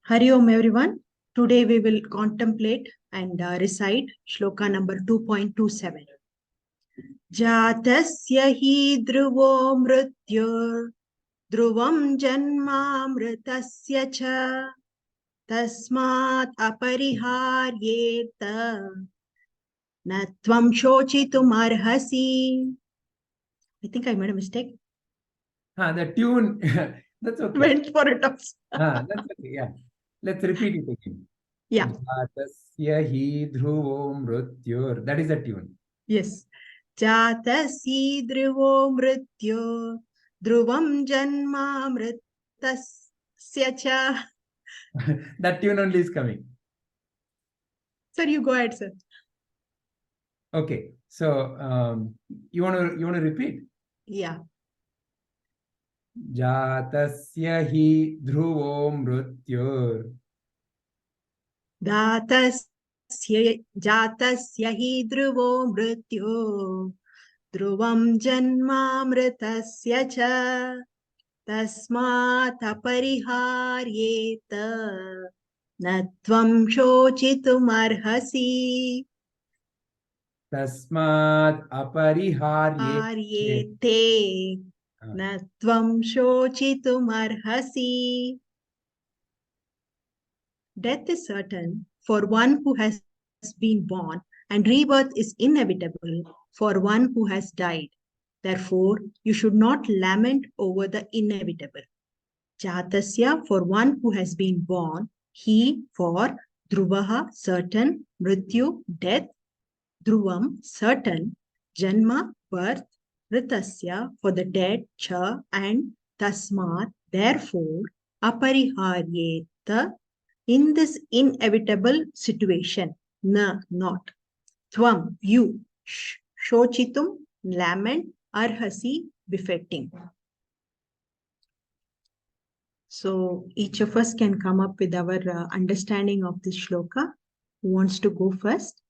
Hari Om everyone. Today we will contemplate and recite shloka number 2.27. Jātasya hi dhruvo mrityur dhruvam janmamritasya cha tasmat apariharyeta na tvam shochitum arhasi. I think I made a mistake. The tune, that's okay. Went for it also. That's okay, yeah. Let's repeat it again. Yeah. Jātasya hi dhruvo mrityur. That is the tune. Yes. Jātasya dhruvo mrityur dhruvam janmamritasya cha. That tune only is coming. Sir, you go ahead, sir. Okay. So you want to repeat? Yeah. Jātasya hi dhruvo mrityur. Jātasya hi dhruvo mrityur dhruvam janmamritasya cha tasmat apariharyeta na tvam shochitum arhasi. Tasmat apariharyete na tvam shochitum arhasi. Death is certain for one who has been born, and rebirth is inevitable for one who has died. Therefore, you should not lament over the inevitable. Jātasya for one who has been born, he for dhruvaha certain, mrityu death, dhruvam certain, janma birth, ritasya for the dead, cha and tasmat therefore, apariharyeta in this inevitable situation, na not, tvam you, shochitum lament, arhasi befitting. So each of us can come up with our understanding of this shloka. Who wants to go first?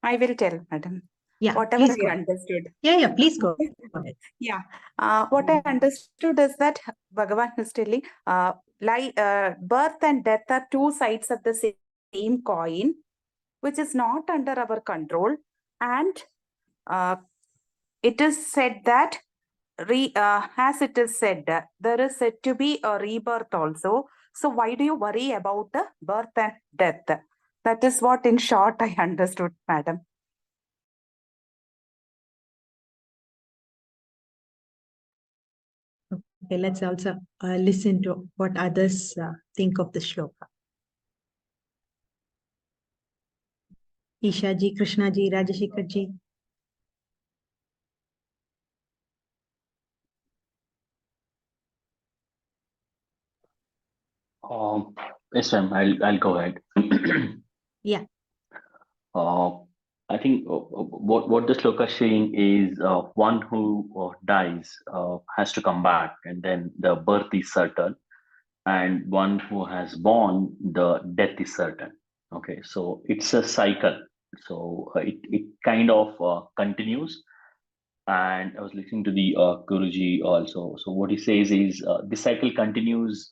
I will tell, madam. Yeah, whatever I understood. understood. Please go ahead. Yeah. What I understood is that Bhagavan is telling birth and death are two sides of the same coin, which is not under our control. And it is said that, as it is said, there is said to be a rebirth also. So why do you worry about the birth and death? That is what in short I understood, madam. Okay, let's also listen to what others think of the shloka. Isha ji, Krishna ji, Rajashekar ji. Yes, ma'am. I'll go ahead. Yeah. I think what the sloka is saying is one who dies has to come back, and then the birth is certain, and one who has born, the death is certain. Okay, so it's a cycle. So it kind of continues. And I was listening to the Guruji also. So what he says is the cycle continues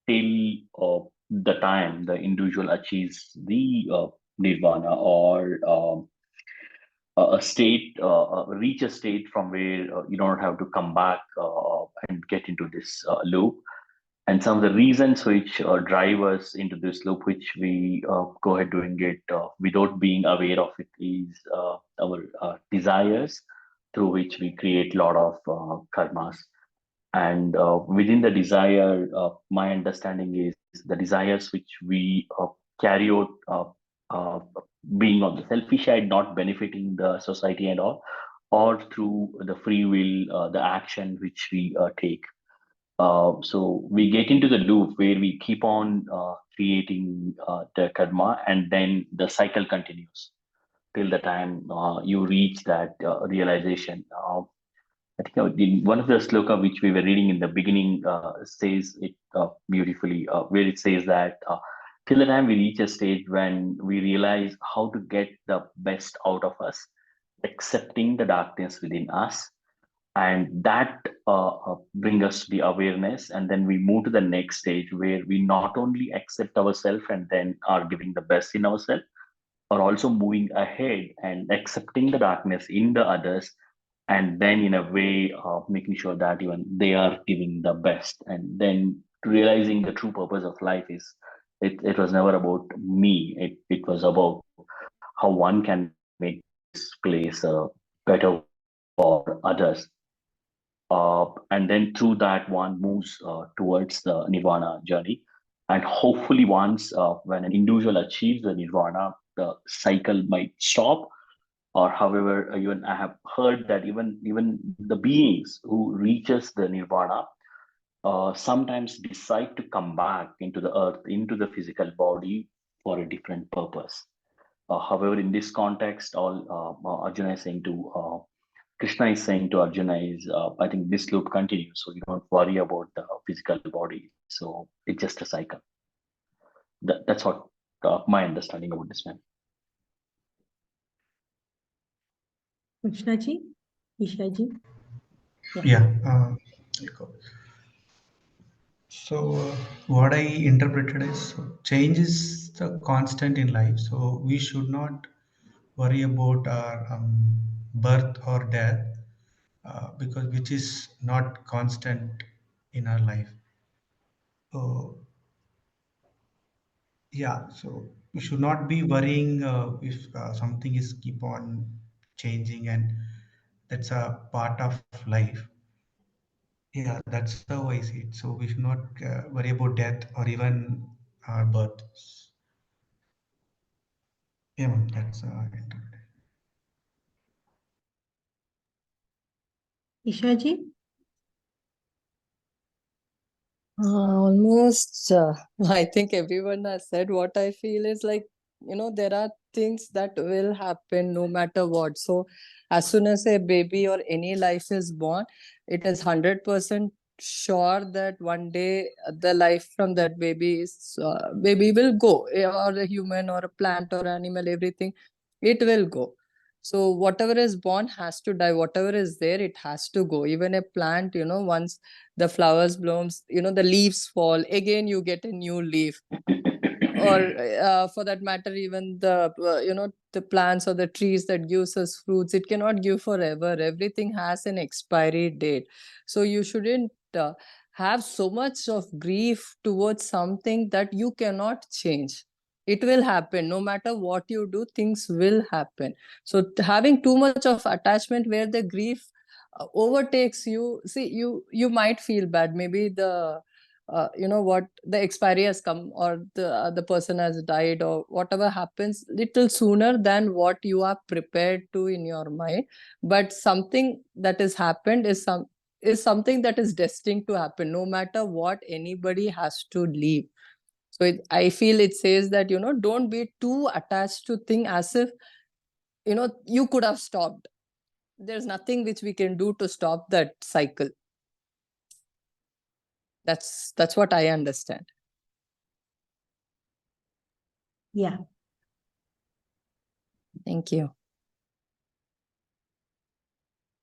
till the time the individual achieves the nirvana, or a state, reach a state from where you don't have to come back and get into this loop. And some of the reasons which drive us into this loop, which we go ahead doing it without being aware of it, is our desires, through which we create a lot of karmas. And within the desire, my understanding is the desires which we carry out being on the selfish side, not benefiting the society and all, or through the free will, the action which we take. So we get into the loop where we keep on creating the karma, and then the cycle continues till the time you reach that realization. I think in one of the sloka which we were reading in the beginning says it beautifully, where it says that till the time we reach a stage when we realize how to get the best out of us, accepting the darkness within us, and that bring us to the awareness, and then we move to the next stage where we not only accept ourselves and then are giving the best in ourselves, or also moving ahead and accepting the darkness in the others, and then in a way making sure that even they are giving the best, and then realizing the true purpose of life is it was never about me, it was about how one can make this place better for others. And then through that one moves towards the nirvana journey. And hopefully once when an individual achieves the nirvana, the cycle might stop. Or however, even I have heard that even the beings who reaches the nirvana sometimes decide to come back into the earth, into the physical body for a different purpose. However, in this context, all Arjuna is saying to Krishna is saying to Arjuna is, I think this loop continues, so you don't worry about the physical body. So it's just a cycle. That's what my understanding about this, man. Krishnaji, Ishaji. Yeah. So what I interpreted is change is the constant in life. So we should not worry about our birth or death because which is not constant in our life. So yeah, so we should not be worrying if something is keep on changing, and that's a part of life. Yeah, that's how I see it. So we should not worry about death or even our birth. Yeah, ma'am, that's interpretation. Ishaji? Almost, I think everyone has said. What I feel is like, there are things that will happen no matter what. So as soon as a baby or any life is born, it is 100% sure that one day the life from that baby will go, or a human or a plant or animal, everything, it will go. So whatever is born has to die. Whatever is there, it has to go. Even a plant, once the flowers blooms, the leaves fall, again you get a new leaf. Or for that matter, even the plants or the trees that gives us fruits, it cannot give forever. Everything has an expiry date. So you shouldn't have so much of grief towards something that you cannot change. It will happen no matter what you do, things will happen. So having too much of attachment where the grief overtakes you, see, you might feel bad. Maybe the the expiry has come, or the person has died, or whatever happens little sooner than what you are prepared to in your mind. But something that has happened is something that is destined to happen. No matter what, anybody has to leave. So I feel it says that, don't be too attached to thing as if, you could have stopped. There's nothing which we can do to stop that cycle. That's what I understand. Yeah. Thank you.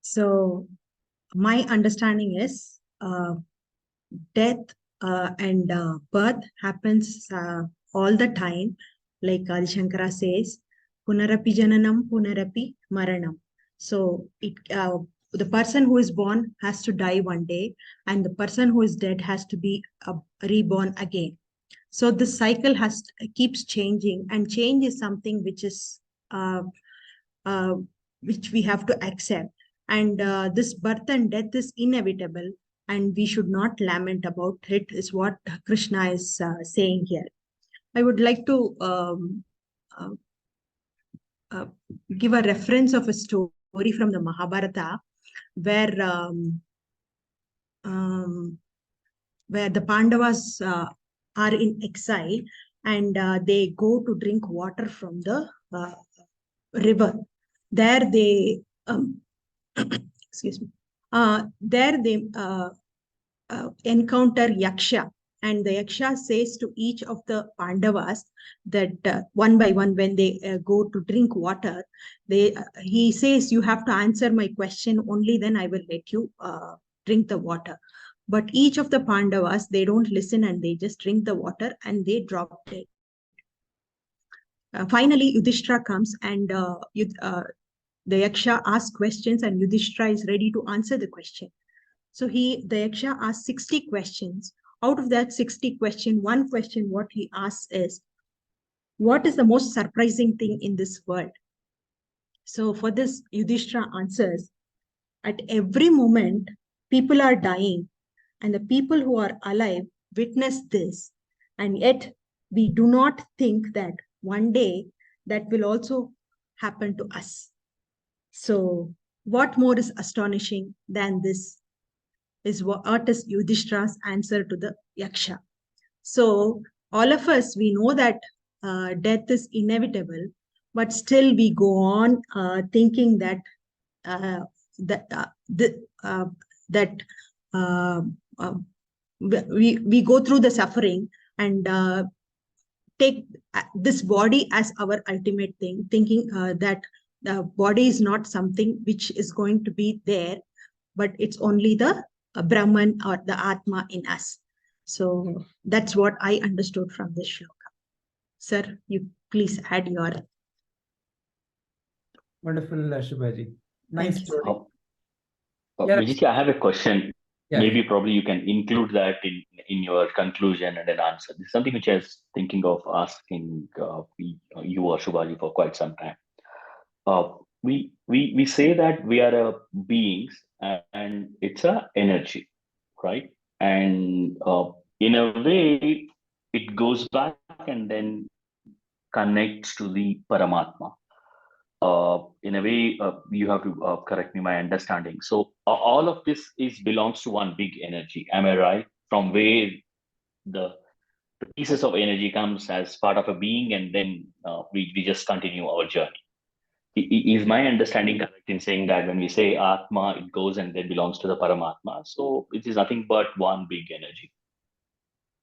So my understanding is death and birth happens all the time. Like Adi Shankara says, punarapi jananam, punarapi maranam. So the person who is born has to die one day, and the person who is dead has to be reborn again. So the cycle keeps changing, and change is something which is which we have to accept. And this birth and death is inevitable, and we should not lament about it, is what Krishna is saying here. I would like to give a reference of a story from the Mahabharata, where the Pandavas are in exile, and they go to drink water from the river. There they excuse me. There they encounter Yaksha, and the Yaksha says to each of the Pandavas that one by one, when they go to drink water, he says, you have to answer my question, only then I will let you drink the water. But each of the Pandavas, they don't listen and they just drink the water and they drop it. Finally, Yudhishthira comes and the Yaksha asks questions and Yudhishthira is ready to answer the question. So the Yaksha asks 60 questions. Out of that 60 question, one question what he asks is, what is the most surprising thing in this world? So for this, Yudhishthira answers, at every moment, people are dying, and the people who are alive witness this, and yet we do not think that one day that will also happen to us. So what more is astonishing than this is what is Yudhishthira's answer to the Yaksha. So all of us, we know that death is inevitable, but still we go on thinking that we go through the suffering and take this body as our ultimate thing, thinking that the body is not something which is going to be there, but it's only the Brahman or the Atma in us. So that's what I understood from this shloka. Sir, you please add your. Wonderful, Shubhaji. Nice story. Yeah, Vijay, I have a question. Yeah. Maybe probably you can include that in your conclusion and an answer. This is something which I was thinking of asking you or Shubhaji for quite some time. We say that we are beings and it's a energy, right? And in a way, it goes back and then connects to the Paramatma. In a way, you have to correct me my understanding. So all of this belongs to one big energy. Am I right? From where the pieces of energy comes as part of a being, and then we just continue our journey. Is my understanding correct in saying that when we say Atma, it goes and then belongs to the Paramatma? So it is nothing but one big energy.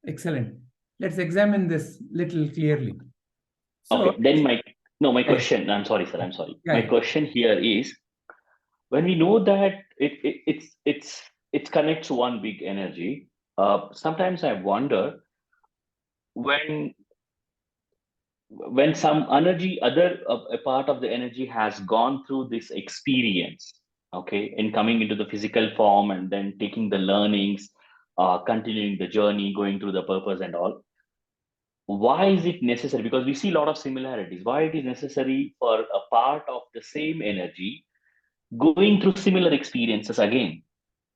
Excellent. Let's examine this little clearly. So, okay, then my question, I'm sorry, sir, I'm sorry. Yeah, my question here is, when we know that it connects to one big energy, sometimes I wonder when some energy, a part of the energy has gone through this experience, okay, in coming into the physical form and then taking the learnings, continuing the journey, going through the purpose and all. Why is it necessary? Because we see a lot of similarities. Why it is necessary for a part of the same energy going through similar experiences again?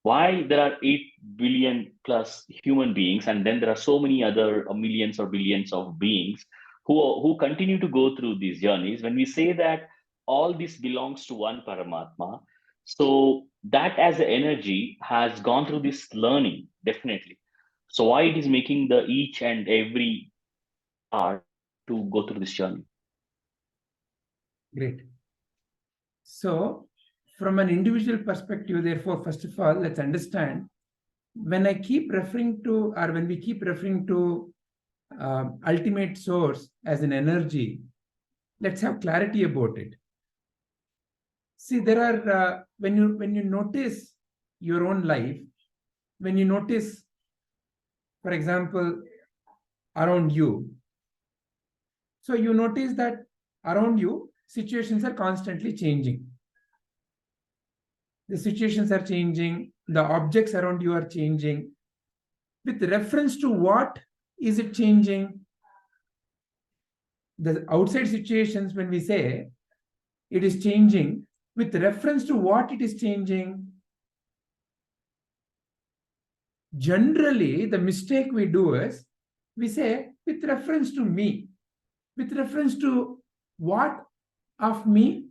Why there are 8 billion plus human beings, and then there are so many other millions or billions of beings who continue to go through these journeys? When we say that all this belongs to one Paramatma, so that as an energy has gone through this learning, definitely. So why it is making the each and every part to go through this journey? Great. So from an individual perspective, therefore, first of all, let's understand, when I keep referring to, or when we keep referring to ultimate source as an energy, let's have clarity about it. See, there are, when you notice your own life, when you notice, for example, around you, so you notice that around you, situations are constantly changing. The situations are changing, the objects around you are changing. With reference to what is it changing? The outside situations, when we say it is changing, with reference to what it is changing? Generally, the mistake we do is, we say, with reference to me. With reference to what of me?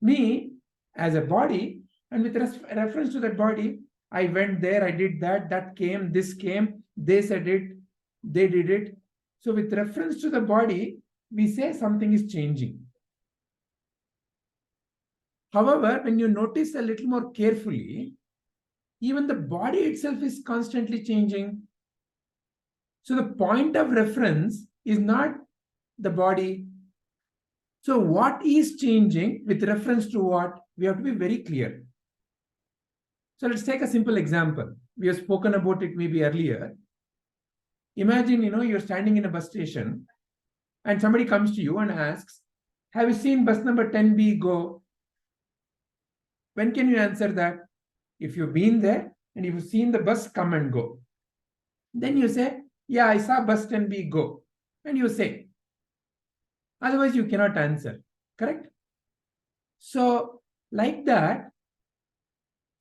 Me as a body, and with reference to that body, I went there, I did that, that came, this came, they said it, they did it. So with reference to the body, we say something is changing. However, when you notice a little more carefully, even the body itself is constantly changing. So the point of reference is not the body. So what is changing with reference to what? We have to be very clear. So let's take a simple example. We have spoken about it maybe earlier. Imagine, you're standing in a bus station and somebody comes to you and asks, have you seen bus number 10B go? When can you answer that? If you've been there and you've seen the bus come and go, then you say, yeah, I saw bus 10B go. And you say, otherwise you cannot answer, correct? So like that,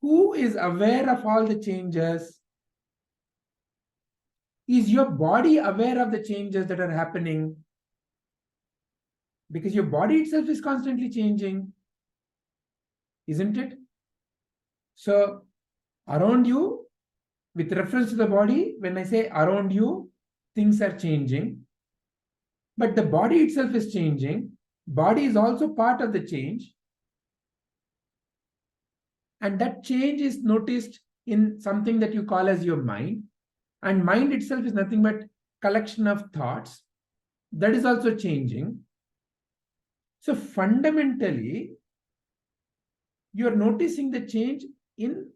who is aware of all the changes? Is your body aware of the changes that are happening? Because your body itself is constantly changing, isn't it? So around you, with reference to the body, when I say around you, things are changing. But the body itself is changing. Body is also part of the change. And that change is noticed in something that you call as your mind. And mind itself is nothing but collection of thoughts. That is also changing. So fundamentally, you are noticing the change in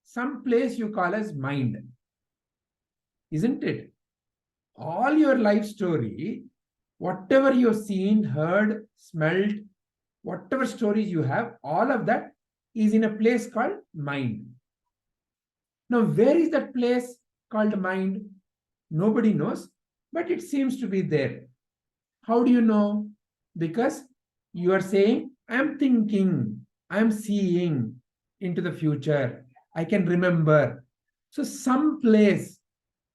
some place you call as mind. Isn't it? All your life story, whatever you've seen, heard, smelled, whatever stories you have, all of that is in a place called mind. Now, where is that place called mind? Nobody knows, but it seems to be there. How do you know? Because you are saying, I'm thinking, I'm seeing into the future. I can remember. So some place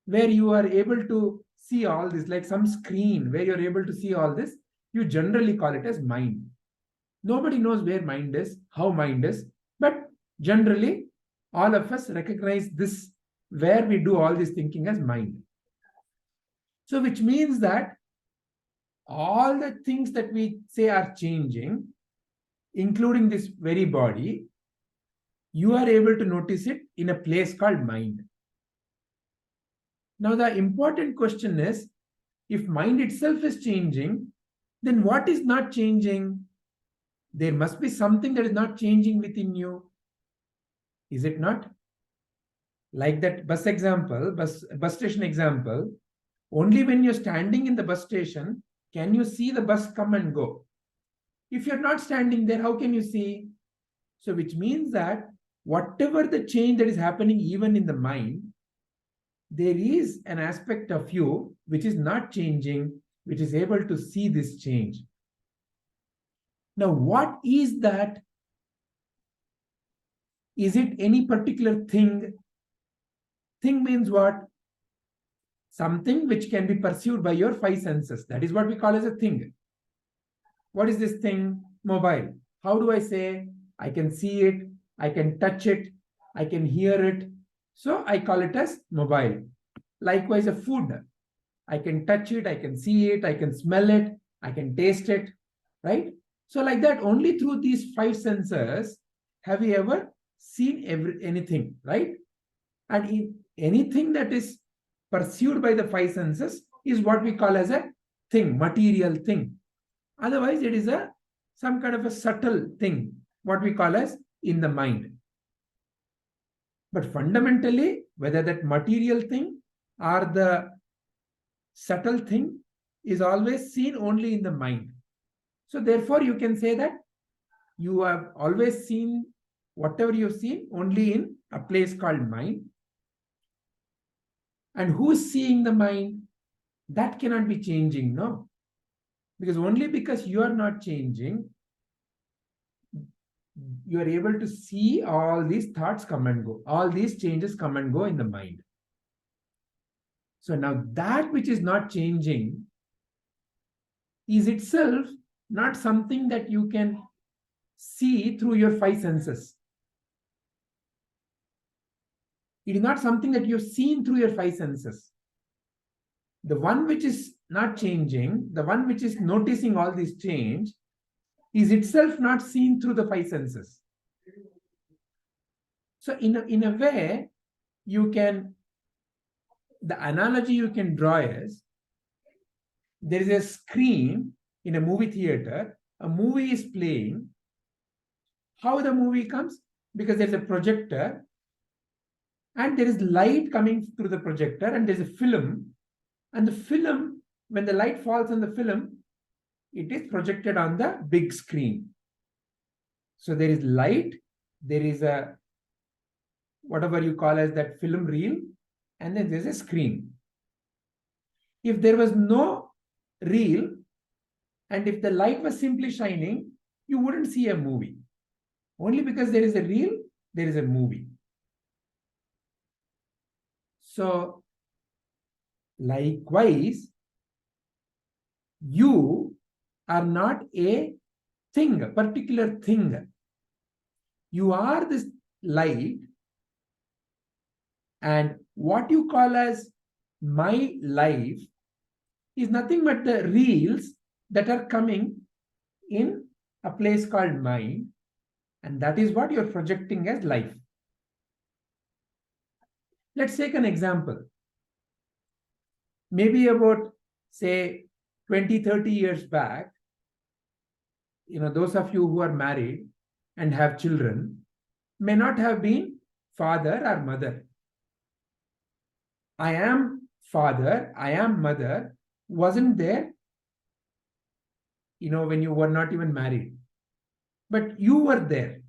where you are able to see all this, like some screen where you're able to see all this, you generally call it as mind. Nobody knows where mind is, how mind is, but generally all of us recognize this, where we do all this thinking, as mind. So which means that all the things that we say are changing, including this very body, you are able to notice it in a place called mind. Now the important question is, if mind itself is changing, then what is not changing? There must be something that is not changing within you. Is it not? Like that bus example, bus station example, only when you're standing in the bus station can you see the bus come and go. If you're not standing there, how can you see? So which means that whatever the change that is happening even in the mind, there is an aspect of you which is not changing, which is able to see this change. Now, what is that? Is it any particular thing? Thing means what? Something which can be perceived by your five senses. That is what we call as a thing. What is this thing? Mobile. How do I say? I can see it, I can touch it, I can hear it. So I call it as mobile. Likewise, a food. I can touch it, I can see it, I can smell it, I can taste it, right? So like that, only through these five senses have we ever seen anything, right? And in anything that is perceived by the five senses is what we call as a thing, material thing. Otherwise, it is some kind of a subtle thing, what we call as in the mind. But fundamentally, whether that material thing or the subtle thing is always seen only in the mind. So therefore, you can say that you have always seen whatever you've seen only in a place called mind. And who's seeing the mind? That cannot be changing, no? Because only because you are not changing, you are able to see all these thoughts come and go. All these changes come and go in the mind. So now that which is not changing is itself not something that you can see through your five senses. It is not something that you've seen through your five senses. The one which is not changing, the one which is noticing all this change, is itself not seen through the five senses. So in a way, the analogy you can draw is, there is a screen in a movie theater, a movie is playing. How the movie comes? Because there's a projector and there is light coming through the projector and there's a film, and the film, when the light falls on the film, it is projected on the big screen. So there is light, there is a whatever you call as that film reel, and then there's a screen. If there was no reel and if the light was simply shining, you wouldn't see a movie. Only because there is a reel, there is a movie. So likewise, you are not a thing, a particular thing. You are this light, and what you call as my life is nothing but the reels that are coming in a place called mind, and that is what you're projecting as life. Let's take an example. Maybe about, say, 20-30 years back, those of you who are married and have children may not have been father or mother. I am father, I am mother wasn't there, when you were not even married. But you were there.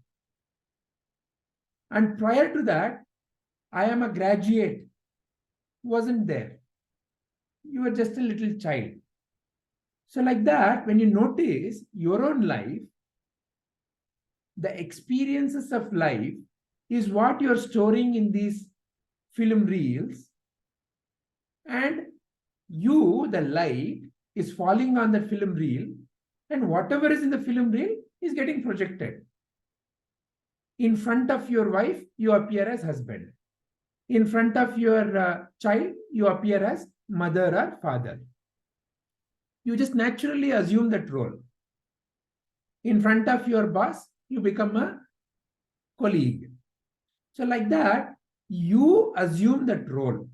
And prior to that, I am a graduate, wasn't there. You were just a little child. So like that, when you notice your own life, the experiences of life is what you're storing in these film reels, and you, the light, is falling on the film reel, and whatever is in the film reel is getting projected. In front of your wife, you appear as husband. In front of your child, you appear as mother or father. You just naturally assume that role. In front of your boss, you become a colleague. So like that, you assume that role.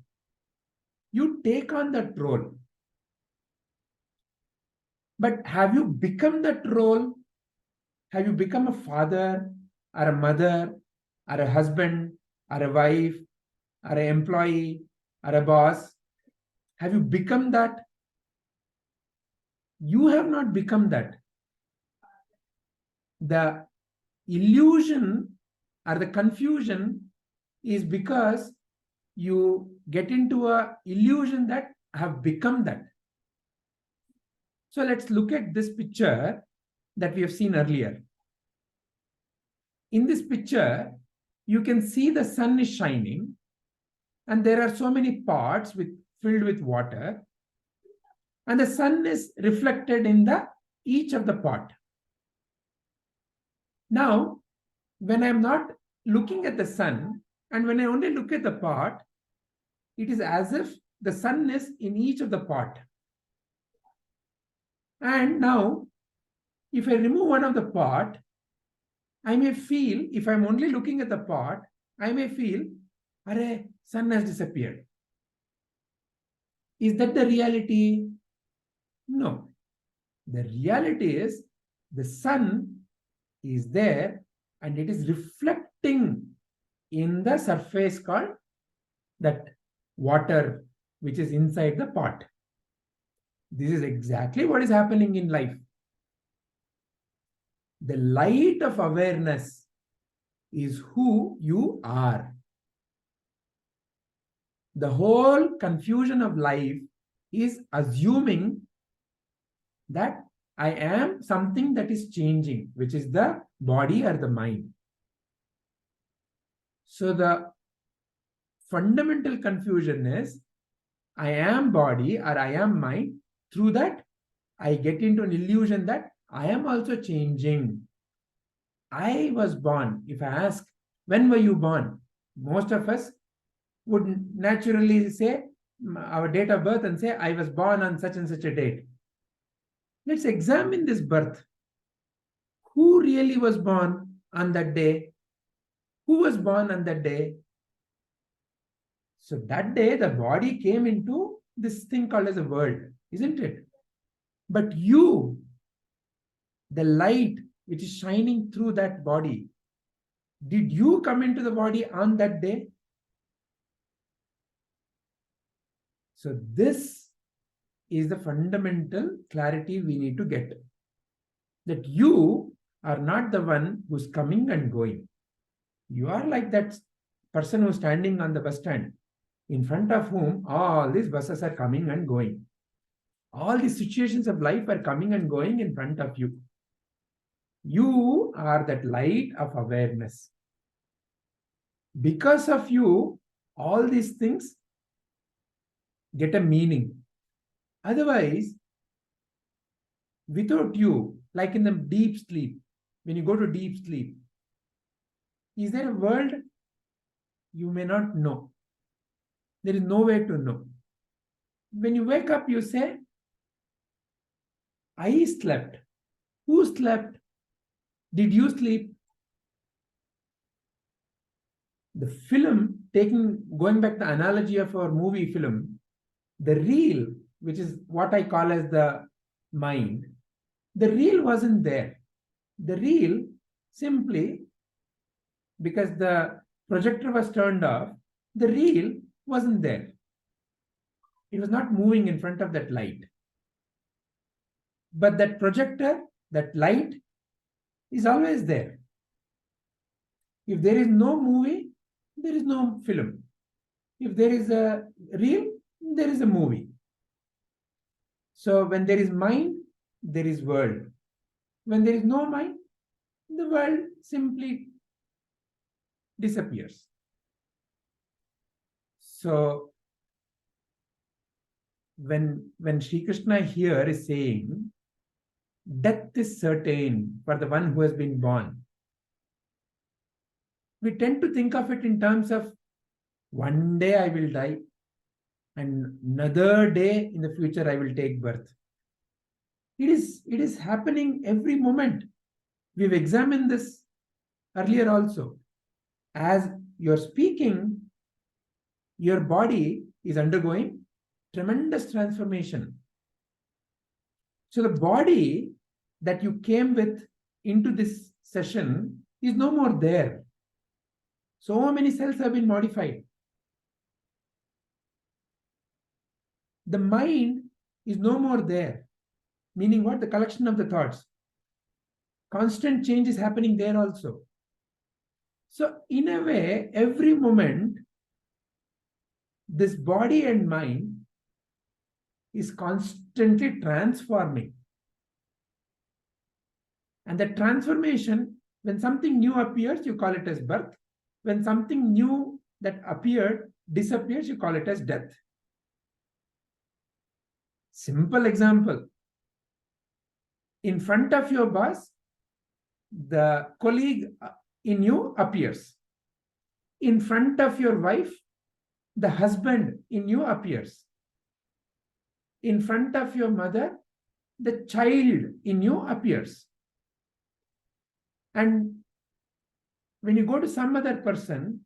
You take on that role. But have you become that role? Have you become a father or a mother or a husband or a wife or an employee or a boss? Have you become that? You have not become that. The illusion or the confusion is because you get into an illusion that I have become that. So let's look at this picture that we have seen earlier. In this picture, you can see the sun is shining and there are so many pots filled with water, and the sun is reflected in each of the pot. Now, when I'm not looking at the sun and when I only look at the pot, it is as if the sun is in each of the pot. And now, if I remove one of the pot, I may feel, if I'm only looking at the pot, I may feel, Arey, sun has disappeared. Is that the reality? No. The reality is the sun is there and it is reflecting in the surface called that water which is inside the pot. This is exactly what is happening in life. The light of awareness is who you are. The whole confusion of life is assuming that I am something that is changing, which is the body or the mind. So the fundamental confusion is I am body or I am mind. Through that, I get into an illusion that I am also changing. I was born. If I ask, when were you born? Most of us would naturally say our date of birth and say, I was born on such and such a date. Let's examine this birth. Who really was born on that day? Who was born on that day? So that day, the body came into this thing called as a world, isn't it? But you, the light which is shining through that body, did you come into the body on that day? So this is the fundamental clarity we need to get. That you are not the one who's coming and going. You are like that person who's standing on the bus stand, in front of whom all these buses are coming and going. All these situations of life are coming and going in front of you. You are that light of awareness. Because of you, all these things get a meaning. Otherwise, without you, like in the deep sleep, when you go to deep sleep, is there a world? You may not know. There is no way to know. When you wake up, you say, I slept. Who slept? Did you sleep? The film, going back to the analogy of our movie film, the reel, which is what I call as the mind, the reel wasn't there. The reel simply, because the projector was turned off, the reel wasn't there. It was not moving in front of that light. But that projector, that light, is always there. If there is no movie, there is no film. If there is a reel, there is a movie. So when there is mind, there is world. When there is no mind, the world simply disappears. So when Sri Krishna here is saying, death is certain for the one who has been born, we tend to think of it in terms of one day I will die and another day in the future I will take birth. It is happening every moment. We've examined this earlier also. As you're speaking, your body is undergoing tremendous transformation. So the body that you came with into this session is no more there. So many cells have been modified. The mind is no more there. Meaning what? The collection of the thoughts. Constant change is happening there also. So in a way, every moment, this body and mind is constantly transforming. And the transformation, when something new appears, you call it as birth. When something new that appeared disappears, you call it as death. Simple example. In front of your boss, the colleague in you appears. In front of your wife, the husband in you appears. In front of your mother, the child in you appears. And when you go to some other person,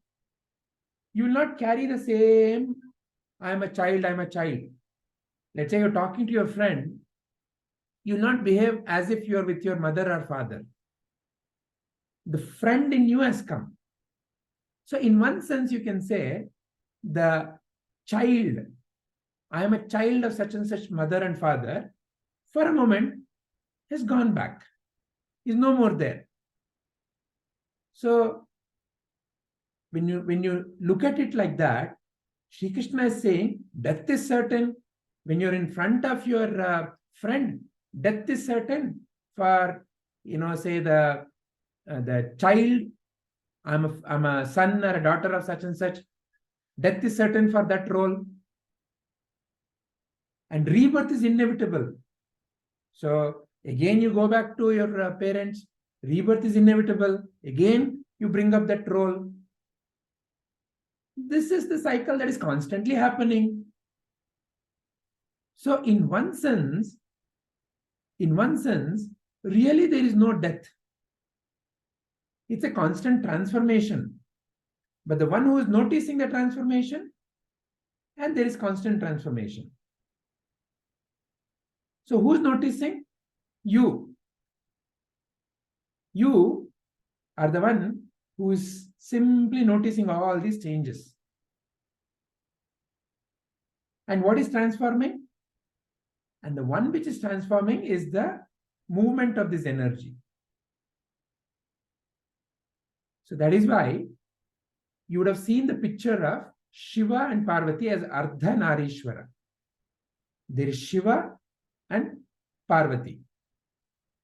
you will not carry the same, I am a child, I am a child. Let's say you're talking to your friend, you will not behave as if you're with your mother or father. The friend in you has come. So in one sense, you can say the child, I am a child of such and such mother and father, for a moment has gone back, is no more there. So when you look at it like that, Sri Krishna is saying death is certain. When you're in front of your friend, death is certain for, say the child, I'm a son or a daughter of such and such. Death is certain for that role. And rebirth is inevitable. So again, you go back to your parents. Rebirth is inevitable. Again, you bring up that role. This is the cycle that is constantly happening. So in one sense, really there is no death. It's a constant transformation. but the one who is noticing the transformation, and there is constant transformation. So who's noticing? You. You are the one who is simply noticing all these changes. And what is transforming? And the one which is transforming is the movement of this energy. So that is why you would have seen the picture of Shiva and Parvati as Ardhanarishwara. There is Shiva and Parvati.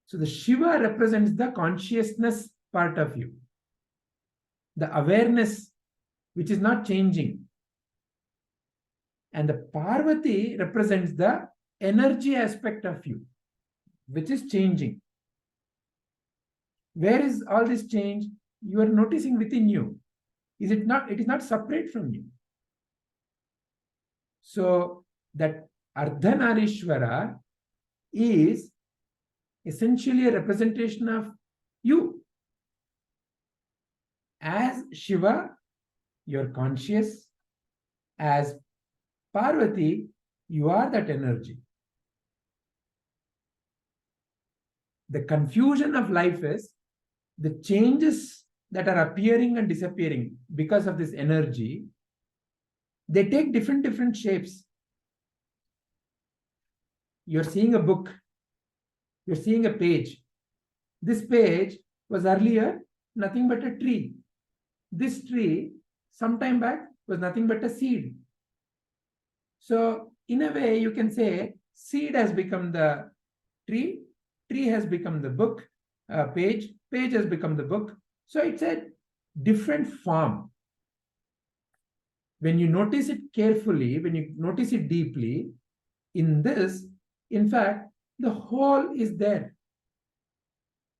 So the Shiva represents the consciousness part of you, the awareness which is not changing. And the Parvati represents the energy aspect of you, which is changing. Where is all this change? You are noticing within you. Is it not? It is not separate from you. So that Ardhanarishwara is essentially a representation of you. As Shiva, you are conscious. As Parvati, you are that energy. The confusion of life is the changes that are appearing and disappearing because of this energy. They take different shapes. You're seeing a book. You're seeing a page. This page was earlier nothing but a tree. This tree, some time back, was nothing but a seed. So, in a way, you can say seed has become the tree, tree has become the book, page has become the book. So, it's a different form. When you notice it carefully, when you notice it deeply, in this, in fact, the whole is there.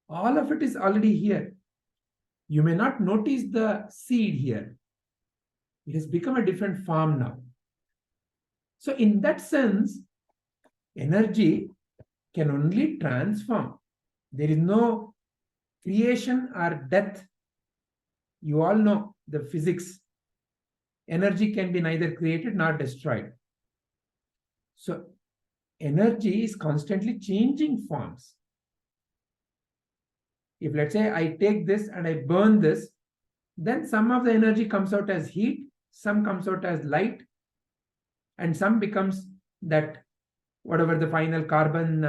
All of it is already here. You may not notice the seed here. It has become a different form now. So in that sense, energy can only transform. There is no creation or death. You all know the physics. Energy can be neither created nor destroyed. So energy is constantly changing forms. If let's say I take this and I burn this, then some of the energy comes out as heat, some comes out as light, and some becomes that whatever the final carbon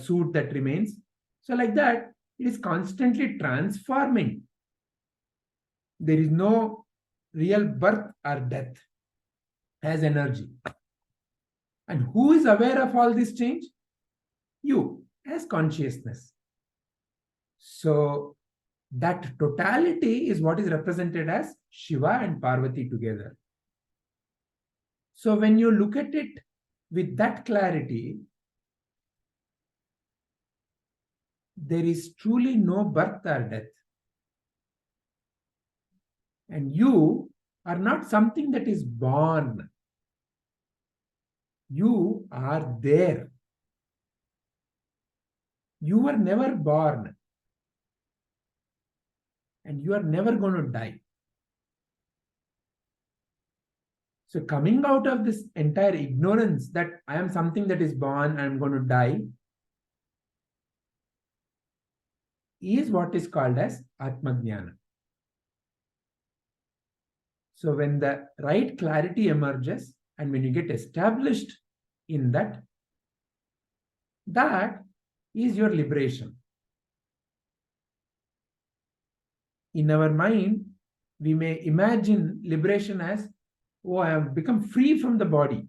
soot that remains. So like that, it is constantly transforming. There is no real birth or death as energy. And who is aware of all this change? You, as consciousness. So that totality is what is represented as Shiva and Parvati together. So when you look at it with that clarity, there is truly no birth or death. And you are not something that is born. You are there. You were never born. And you are never going to die. So coming out of this entire ignorance that I am something that is born, I am going to die, is what is called as Atmajyoti. So when the right clarity emerges and when you get established in that, that is your liberation. In our mind, we may imagine liberation as, oh, I have become free from the body.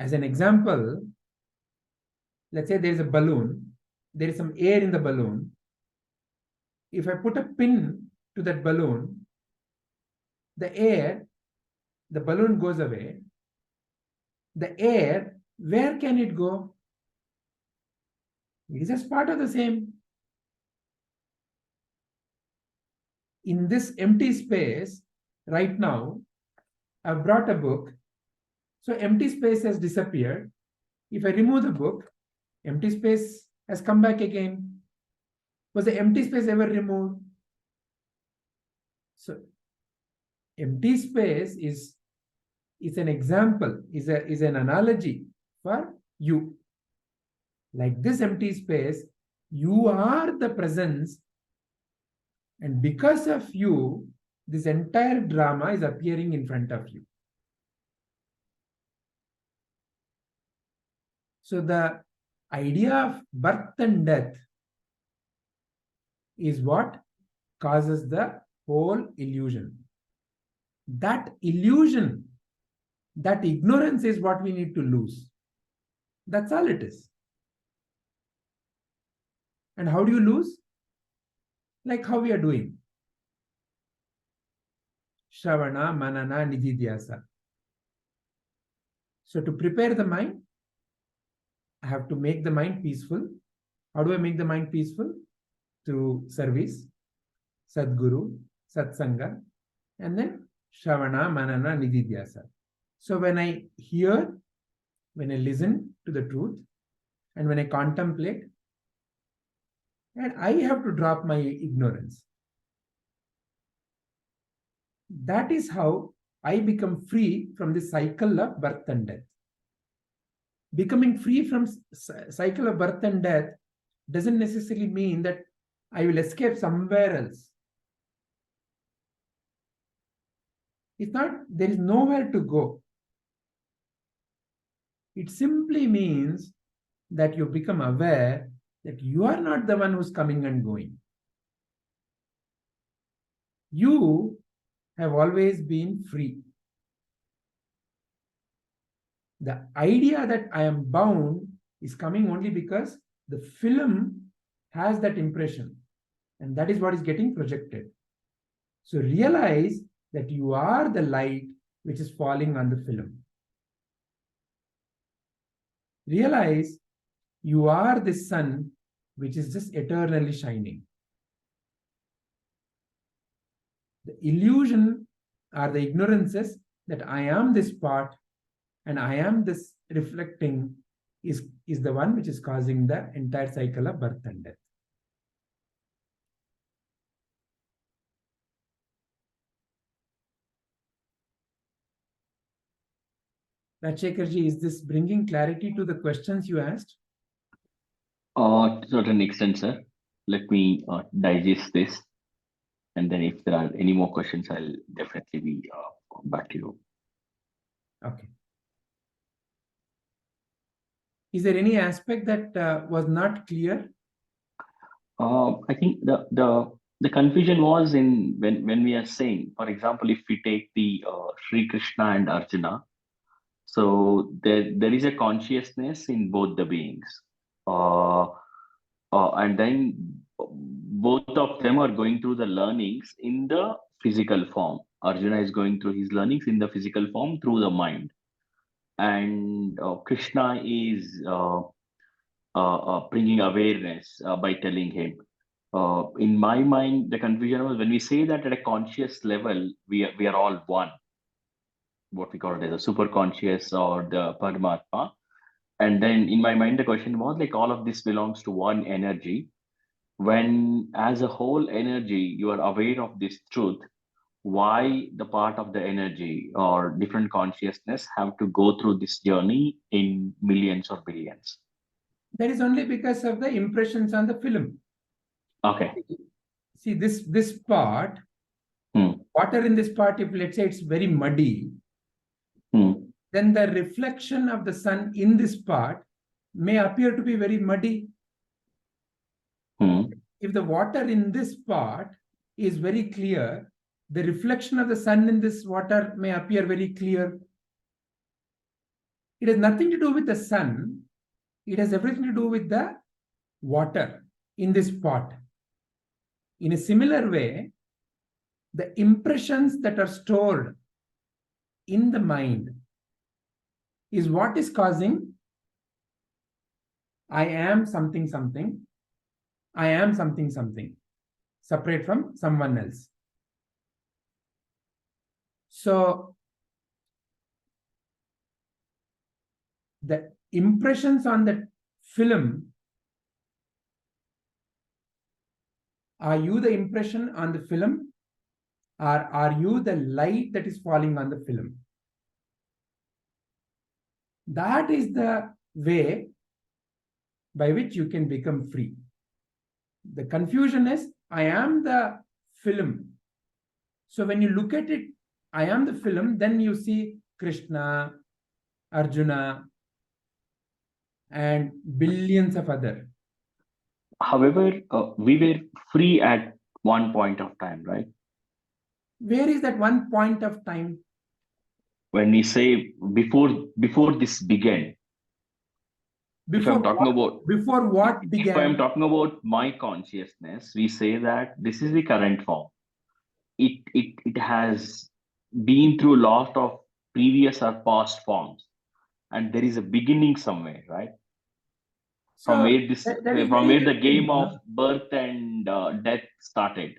As an example, let's say there is a balloon, there is some air in the balloon. If I put a pin to that balloon, the balloon goes away. The air, where can it go? It is just part of the same. In this empty space, right now, I've brought a book. So empty space has disappeared. If I remove the book, empty space has come back again. Was the empty space ever removed? So empty space is an example, is an analogy for you. Like this empty space, you are the presence, and because of you, this entire drama is appearing in front of you. So the idea of birth and death is what causes the whole illusion. That illusion, that ignorance is what we need to lose. That's all it is. And how do you lose? Like how we are doing. Shravana, Manana, Nididhyasa. So to prepare the mind, I have to make the mind peaceful. How do I make the mind peaceful? Through service, Sadguru, Satsanga, and then Shravana, Manana, Nididhyasa. So when I hear, when I listen to the truth, and when I contemplate, and I have to drop my ignorance. That is how I become free from the cycle of birth and death. Becoming free from cycle of birth and death doesn't necessarily mean that I will escape somewhere else. It's not, there is nowhere to go. It simply means that you become aware that you are not the one who's coming and going. You have always been free. The idea that I am bound is coming only because the film has that impression, and that is what is getting projected. So realize that you are the light which is falling on the film. Realize you are the sun which is just eternally shining. The illusion or the ignorances that I am this part and I am this reflecting is the one which is causing the entire cycle of birth and death. Rajshekarji, is this bringing clarity to the questions you asked? To a certain extent, sir. Let me digest this. And then if there are any more questions, I'll definitely be back to you. Okay. Is there any aspect that was not clear? I think the confusion was in when we are saying, for example, if we take the Sri Krishna and Arjuna, so there is a consciousness in both the beings, and then both of them are going through the learnings in the physical form. Arjuna is going through his learnings in the physical form through the mind, and Krishna is bringing awareness by telling him. In my mind, the confusion was when we say that at a conscious level, we are all one, what we call it as a super conscious or the Paramatma. And then in my mind, the question was like all of this belongs to one energy. When as a whole energy, you are aware of this truth, why the part of the energy or different consciousness have to go through this journey in millions or billions? That is only because of the impressions on the film. Okay. See, this part, water in this part, if let's say it's very muddy, then the reflection of the sun in this part may appear to be very muddy. If the water in this part is very clear, the reflection of the sun in this water may appear very clear. It has nothing to do with the sun. It has everything to do with the water in this pot. In a similar way, the impressions that are stored in the mind is what is causing I am something something, I am something something, separate from someone else. So the impressions on the film Are you the impression on the film, or are you the light that is falling on the film? That is the way by which you can become free. The confusion is, I am the film. So when you look at it, I am the film, then you see Krishna, Arjuna, and billions of other. However, we were free at one point of time, right? Where is that one point of time? When we say before this began, Before what if I'm began? talking about my consciousness, we say that this is the current form. It has been through a lot of previous or past forms, and there is a beginning somewhere, right? So From where the game interesting, of birth and death started.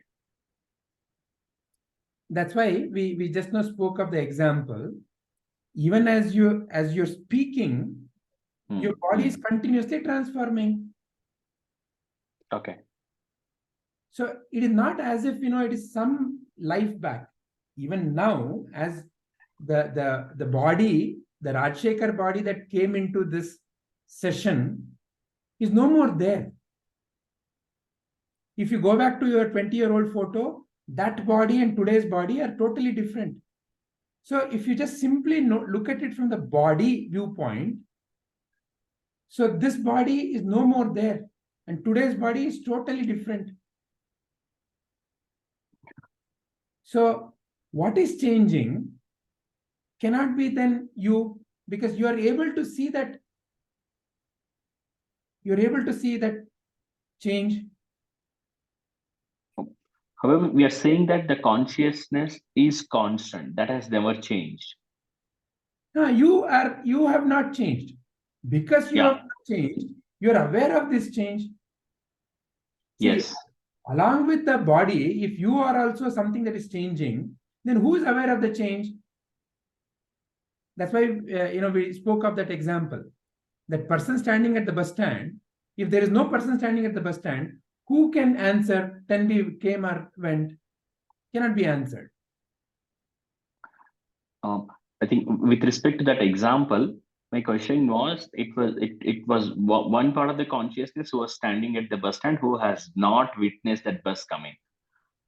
That's why we just now spoke of the example. Even as you're speaking, your body is continuously transforming. Okay. So it is not as if it is some life back. Even now, as the body, the Rajshekar body that came into this session is no more there. If you go back to your 20-year-old photo, that body and today's body are totally different. So if you just simply look at it from the body viewpoint, so this body is no more there, and today's body is totally different. So what is changing cannot be then you, because you are able to see that. You're able to see that change. However, we are saying that the consciousness is constant. That has never changed. No, you have not changed. Because you have not changed, you're aware of this change. See, yes. Along with the body, if you are also something that is changing, then who is aware of the change? That's why we spoke of that example. That person standing at the bus stand, if there is no person standing at the bus stand, who can answer Tenby came or went? Cannot be answered. I think with respect to that example, my question was, it was one part of the consciousness who was standing at the bus stand who has not witnessed that bus coming.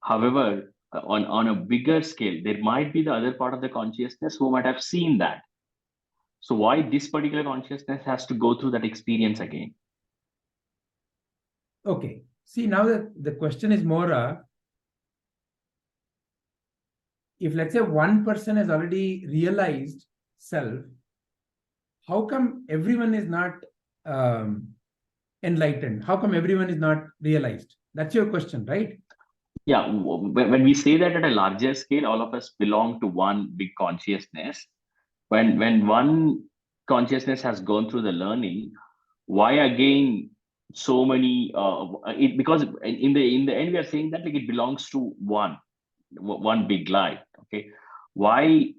However, on a bigger scale, there might be the other part of the consciousness who might have seen that. So why this particular consciousness has to go through that experience again? Okay. See, now the question is more if let's say one person has already realized self, how come everyone is not enlightened? How come everyone is not realized? That's your question, right? Yeah, when we say that at a larger scale, all of us belong to one big consciousness. When one consciousness has gone through the learning, why again so many? Because in the end we are saying that like it belongs to one big light. Okay, why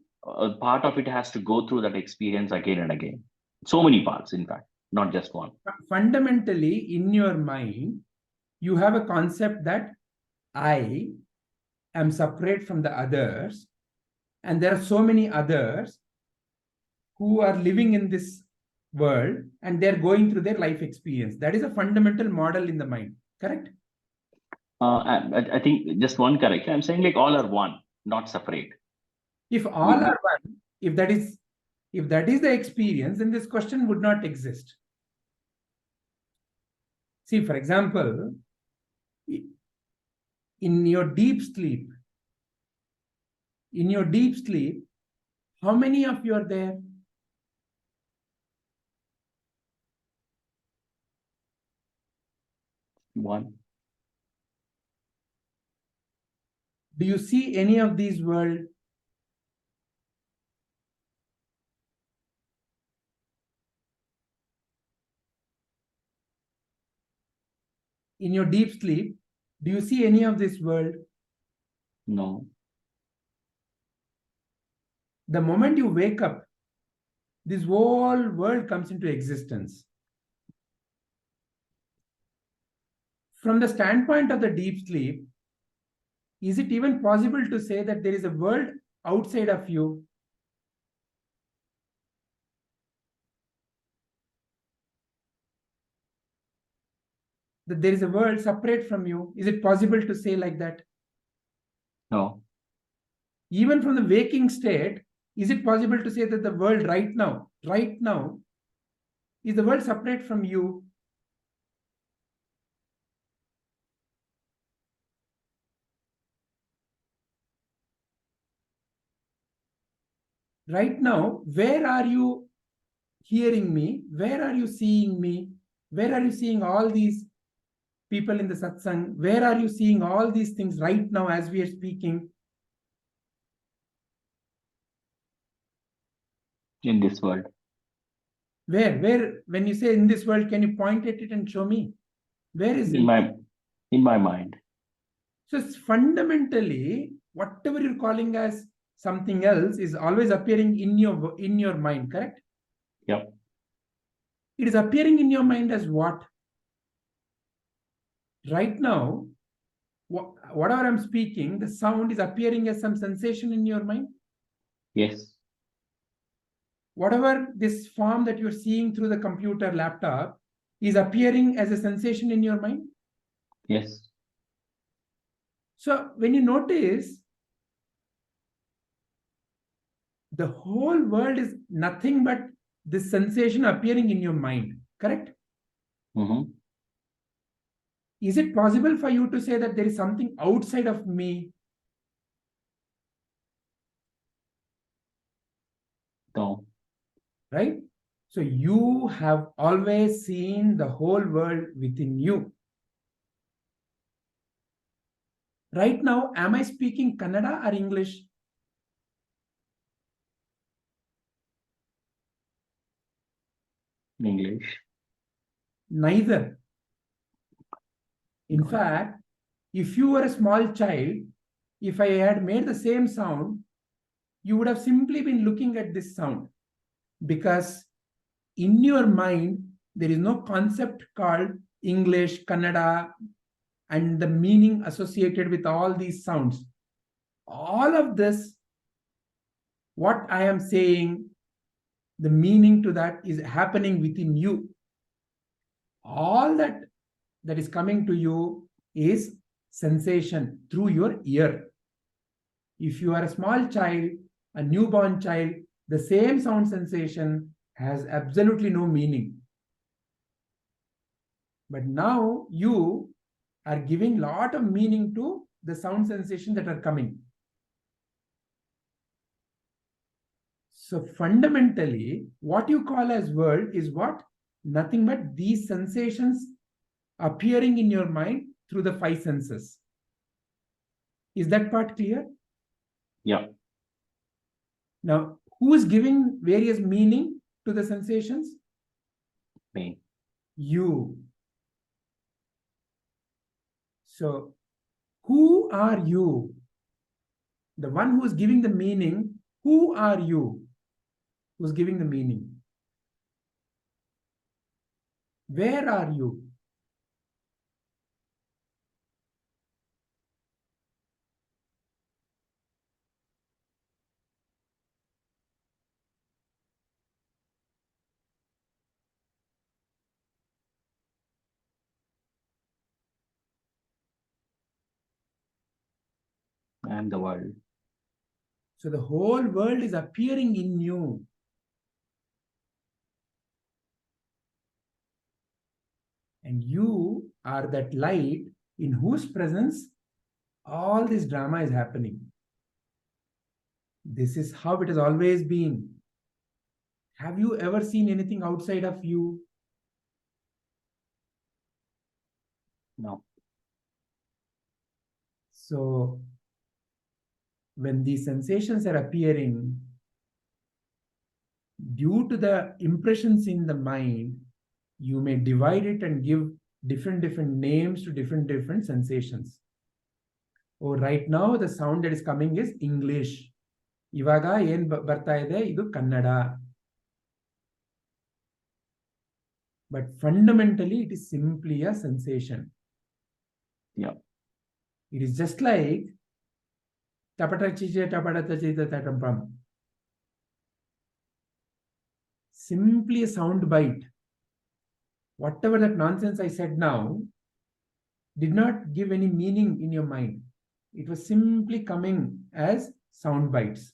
part of it has to go through that experience again and again? So many parts, in fact, not just one. Fundamentally, in your mind, you have a concept that I am separate from the others, and there are so many others who are living in this world and they're going through their life experience. That is a fundamental model in the mind, correct? I think just one correction. I'm saying like all are one, not separate. If all are one, if that is the experience, then this question would not exist. See, for example, in your deep sleep, how many of you are there? One. Do you see any of these world? In your deep sleep, do you see any of this world? No. The moment you wake up, this whole world comes into existence. from the standpoint of the deep sleep, is it even possible to say that there is a world outside of you? That there is a world separate from you? Is it possible to say like that? No. Even from the waking state, is it possible to say that the world right now, is the world separate from you? Right now, where are you hearing me? Where are you seeing me? Where are you seeing all these people in the satsang? Where are you seeing all these things right now as we are speaking? In this world. Where, when you say in this world, can you point at it and show me? Where is it? In my mind. So it's fundamentally, whatever you're calling as something else is always appearing in your mind, correct? Yep. It is appearing in your mind as what? Right now, whatever I'm speaking, the sound is appearing as some sensation in your mind? Yes. Whatever this form that you're seeing through the computer, laptop, is appearing as a sensation in your mind? Yes. So when you notice, the whole world is nothing but this sensation appearing in your mind, correct? Mm-hmm. Is it possible for you to say that there is something outside of me? No. Right? So you have always seen the whole world within you. Right now, am I speaking Kannada or English? English. Neither. In fact, if you were a small child, if I had made the same sound, you would have simply been looking at this sound, because in your mind, there is no concept called English, Kannada, and the meaning associated with all these sounds. All of this, what I am saying, the meaning to that is happening within you. All that is coming to you is sensation through your ear. If you are a small child, a newborn child, the same sound sensation has absolutely no meaning. But now you are giving a lot of meaning to the sound sensation that are coming. So fundamentally, what you call as world is what? Nothing but these sensations appearing in your mind through the five senses. Is that part clear? Yeah. Now, who is giving various meaning to the sensations? Me. You. So, who are you? The one who is giving the meaning, who are you? Who's giving the meaning? Where are you? I am the world. So the whole world is appearing in you. And you are that light in whose presence all this drama is happening. This is how it has always been. Have you ever seen anything outside of you? No. So when these sensations are appearing, due to the impressions in the mind, you may divide it and give different names to different sensations. Oh, right now the sound that is coming is English. Ivaga yen barta ide idu Kannada. But fundamentally, it is simply a sensation. Yeah. It is just like tapatachija. Simply a sound bite. Whatever that nonsense I said now did not give any meaning in your mind. It was simply coming as sound bites.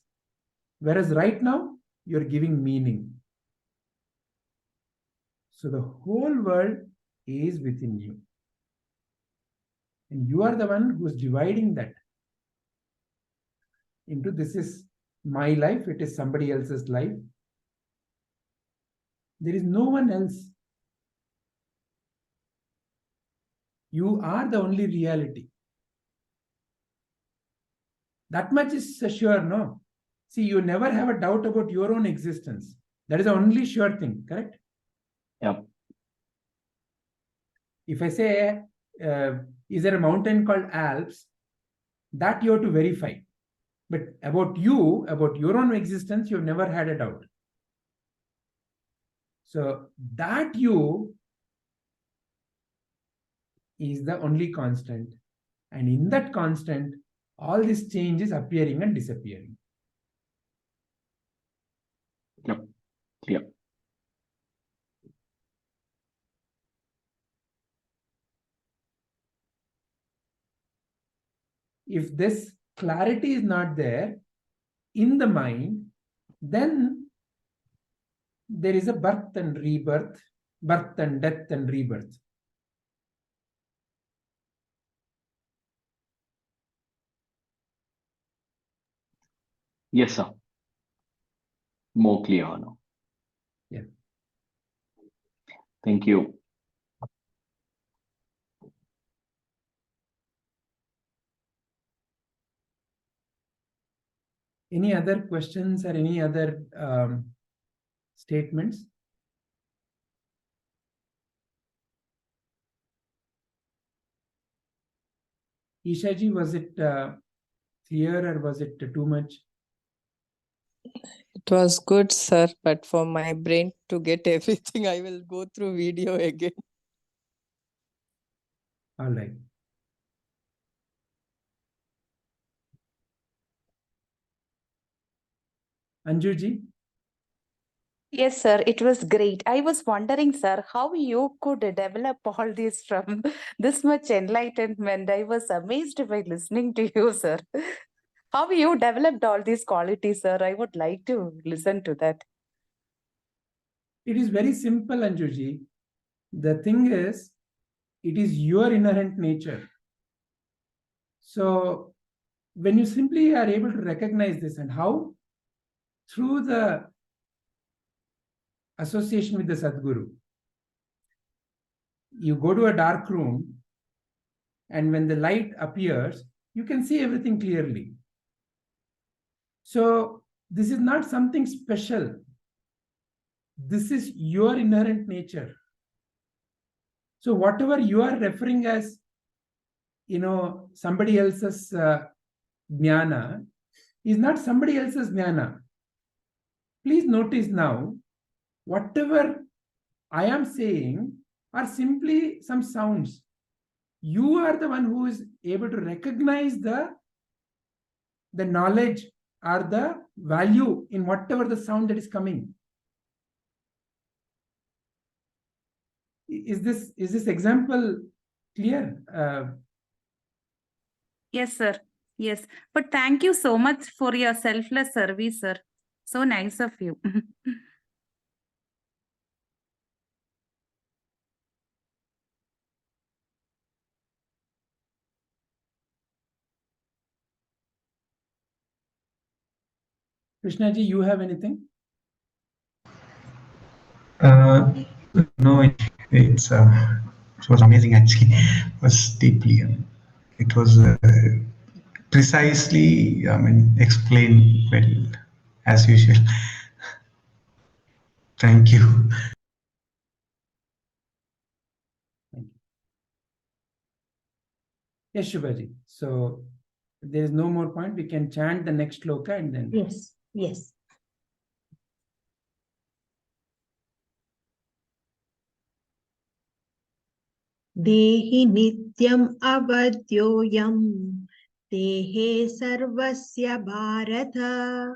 Whereas right now, you're giving meaning. So the whole world is within you. And you are the one who is dividing that into this is my life, it is somebody else's life. There is no one else. You are the only reality. That much is sure, no? See, you never have a doubt about your own existence. That is the only sure thing, correct? Yep. If I say, is there a mountain called Alps? That you have to verify. But about you, about your own existence, you've never had a doubt. So that you is the only constant. And in that constant, all this change is appearing and disappearing. Yep. Yep. If this clarity is not there in the mind, then there is a birth and rebirth, birth and death and rebirth. Yes, sir. More clear now. Yeah. Thank you. Any other questions or any other statements? Ishaji, was it clear or was it too much? It was good, sir, but for my brain to get everything, I will go through video again. All right. Anjuji? Yes, sir, it was great. I was wondering, sir, how you could develop all this from this much enlightenment. I was amazed by listening to you, sir. How you developed all these qualities, sir? I would like to listen to that. It is very simple, Anjuji. The thing is, it is your inherent nature. So when you simply are able to recognize this, and how? Through the association with the Sadguru. You go to a dark room, and when the light appears, you can see everything clearly. So this is not something special. This is your inherent nature. So whatever you are referring as, somebody else's jnana is not somebody else's jnana. Please notice now, whatever I am saying are simply some sounds. You are the one who is able to recognize the knowledge or the value in whatever the sound that is coming. Is this example clear? Yes, sir. Yes. But thank you so much for your selfless service, sir. So nice of you. Krishnaji, you have anything? No, it was amazing actually. It was deeply, it was precisely, explained well, as usual. Thank you. Thank you. Yes, Shubhaji. So there is no more point. We can chant the next shloka and then. Yes, yes. Dehi nityam avadyoyam dehe sarvasya bharata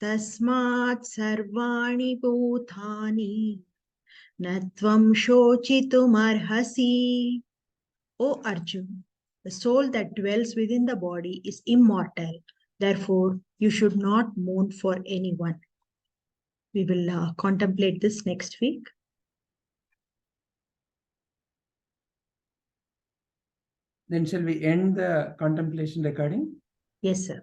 tasmat sarvani bhutani natvam shochitum arhasi. O Arjun, the soul that dwells within the body is immortal. Therefore, you should not mourn for anyone. We will contemplate this next week. Then shall we end the contemplation recording? Yes, sir.